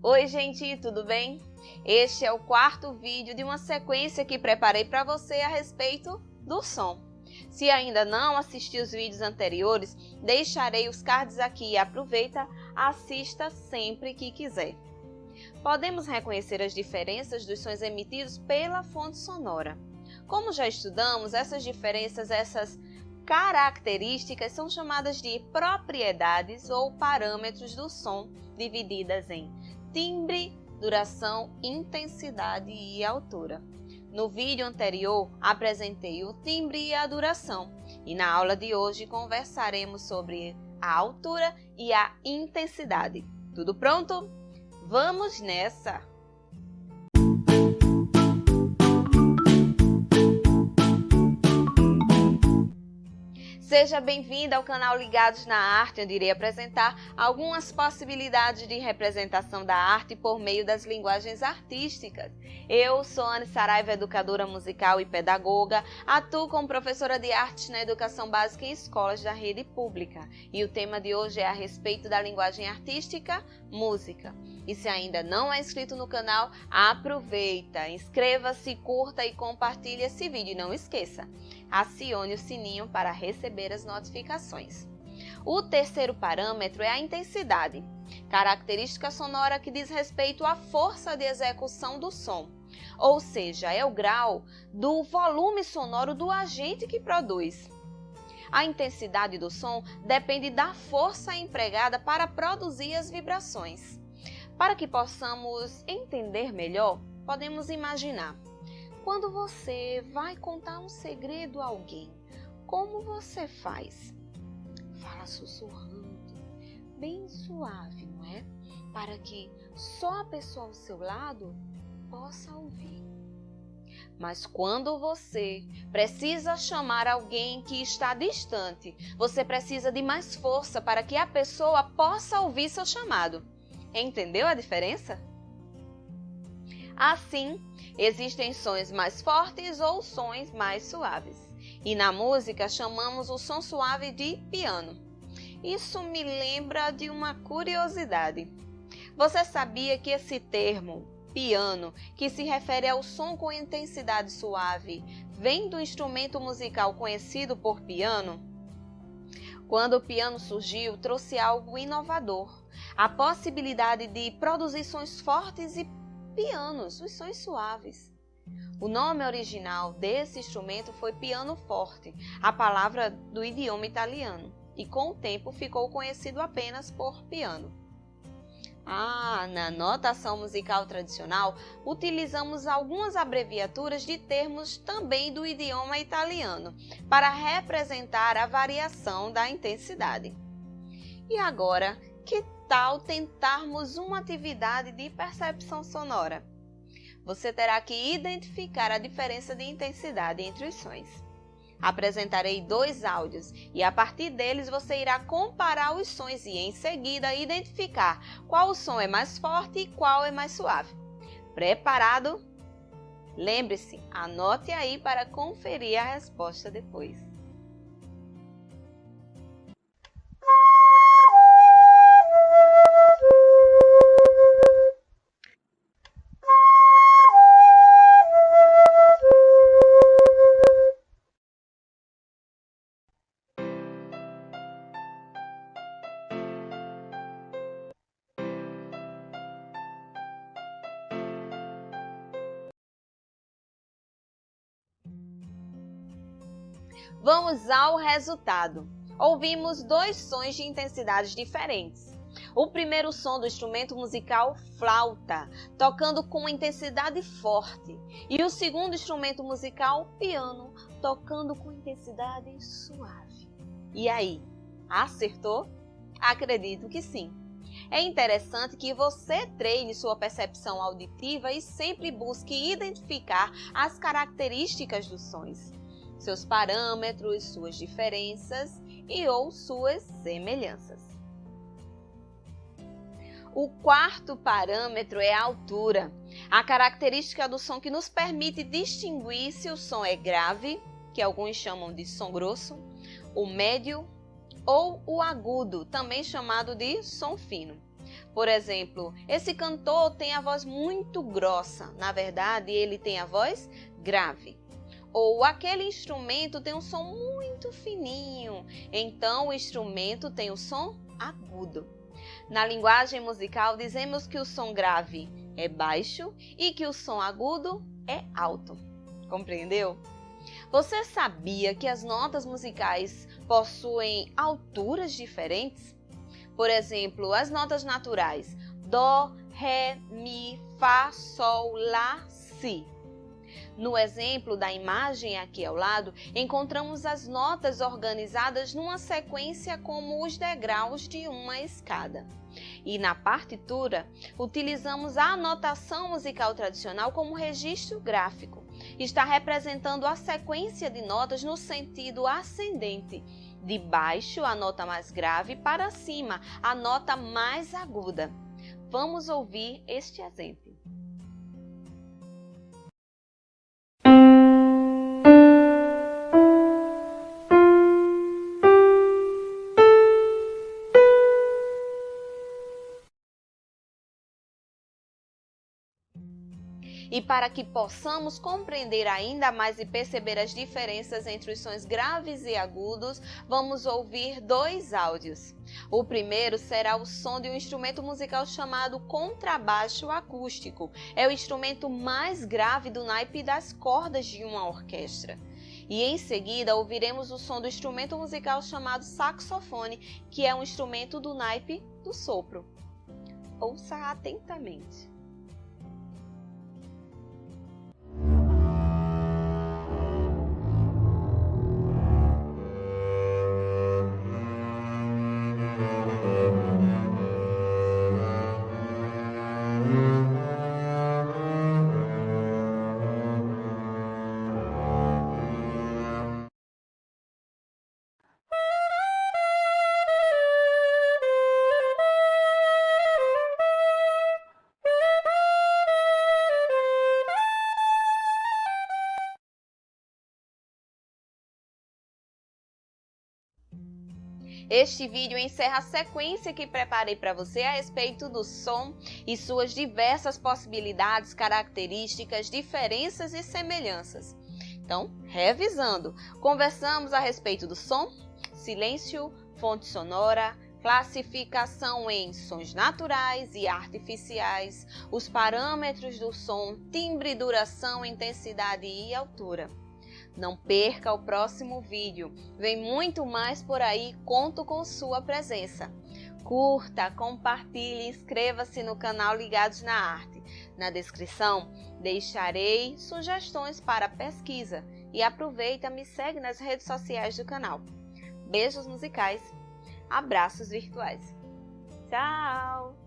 Oi, gente, tudo bem? Este é o quarto vídeo de uma sequência que preparei para você a respeito do som. Se ainda não assistiu os vídeos anteriores, deixarei os cards aqui e aproveita, assista sempre que quiser. Podemos reconhecer as diferenças dos sons emitidos pela fonte sonora. Como já estudamos, essas diferenças, essas características são chamadas de propriedades ou parâmetros do som, divididas em timbre, duração, intensidade e altura. No vídeo anterior, apresentei o timbre e a duração, e na aula de hoje conversaremos sobre a altura e a intensidade. Tudo pronto? Vamos nessa! Seja bem-vindo ao canal Ligados na Arte, onde irei apresentar algumas possibilidades de representação da arte por meio das linguagens artísticas. Eu sou Anne Saraiva, educadora musical e pedagoga, atuo como professora de artes na educação básica em escolas da rede pública. E o tema de hoje é a respeito da linguagem artística, música. E se ainda não é inscrito no canal, aproveita, inscreva-se, curta e compartilhe esse vídeo. E não esqueça, acione o sininho para receber as notificações. O terceiro parâmetro é a intensidade, característica sonora que diz respeito à força de execução do som, ou seja, é o grau do volume sonoro do agente que produz. A intensidade do som depende da força empregada para produzir as vibrações. Para que possamos entender melhor, podemos imaginar. Quando você vai contar um segredo a alguém, como você faz? Fala sussurrando, bem suave, não é? Para que só a pessoa ao seu lado possa ouvir. Mas quando você precisa chamar alguém que está distante, você precisa de mais força para que a pessoa possa ouvir seu chamado. Entendeu a diferença? Assim, existem sons mais fortes ou sons mais suaves. E na música chamamos o som suave de piano. Isso me lembra de uma curiosidade. Você sabia que esse termo, piano, que se refere ao som com intensidade suave, vem do instrumento musical conhecido por piano? Quando o piano surgiu, trouxe algo inovador, a possibilidade de produzir sons fortes e pianos, os sons suaves. O nome original desse instrumento foi pianoforte, a palavra do idioma italiano, e com o tempo ficou conhecido apenas por piano. Na notação musical tradicional, utilizamos algumas abreviaturas de termos também do idioma italiano para representar a variação da intensidade. E agora, que tal tentarmos uma atividade de percepção sonora? Você terá que identificar a diferença de intensidade entre os sons. Apresentarei 2 áudios e a partir deles você irá comparar os sons e em seguida identificar qual som é mais forte e qual é mais suave. Preparado? Lembre-se, anote aí para conferir a resposta depois. Vamos ao resultado. Ouvimos 2 sons de intensidades diferentes. O primeiro som do instrumento musical, flauta, tocando com intensidade forte. E o segundo instrumento musical, piano, tocando com intensidade suave. E aí, acertou? Acredito que sim. É interessante que você treine sua percepção auditiva e sempre busque identificar as características dos sons, seus parâmetros, suas diferenças ou suas semelhanças. O quarto parâmetro é a altura, a característica do som que nos permite distinguir se o som é grave, que alguns chamam de som grosso, o médio ou o agudo, também chamado de som fino. Por exemplo, esse cantor tem a voz muito grossa, na verdade ele tem a voz grave. Ou aquele instrumento tem um som muito fininho, então o instrumento tem o som agudo. Na linguagem musical, dizemos que o som grave é baixo e que o som agudo é alto. Compreendeu? Você sabia que as notas musicais possuem alturas diferentes? Por exemplo, as notas naturais Dó, Ré, Mi, Fá, Sol, Lá, Si. No exemplo da imagem aqui ao lado, encontramos as notas organizadas numa sequência como os degraus de uma escada. E na partitura, utilizamos a notação musical tradicional como registro gráfico. Está representando a sequência de notas no sentido ascendente, de baixo a nota mais grave para cima, a nota mais aguda. Vamos ouvir este exemplo. E para que possamos compreender ainda mais e perceber as diferenças entre os sons graves e agudos, vamos ouvir dois áudios. O primeiro será o som de um instrumento musical chamado contrabaixo acústico. É o instrumento mais grave do naipe das cordas de uma orquestra. E em seguida ouviremos o som do instrumento musical chamado saxofone, que é um instrumento do naipe do sopro. Ouça atentamente. Este vídeo encerra a sequência que preparei para você a respeito do som e suas diversas possibilidades, características, diferenças e semelhanças. Então, revisando, conversamos a respeito do som, silêncio, fonte sonora, classificação em sons naturais e artificiais, os parâmetros do som, timbre, duração, intensidade e altura. Não perca o próximo vídeo. Vem muito mais por aí, conto com sua presença. Curta, compartilhe, inscreva-se no canal Ligados na Arte. Na descrição deixarei sugestões para pesquisa e aproveita, me segue nas redes sociais do canal. Beijos musicais, abraços virtuais. Tchau!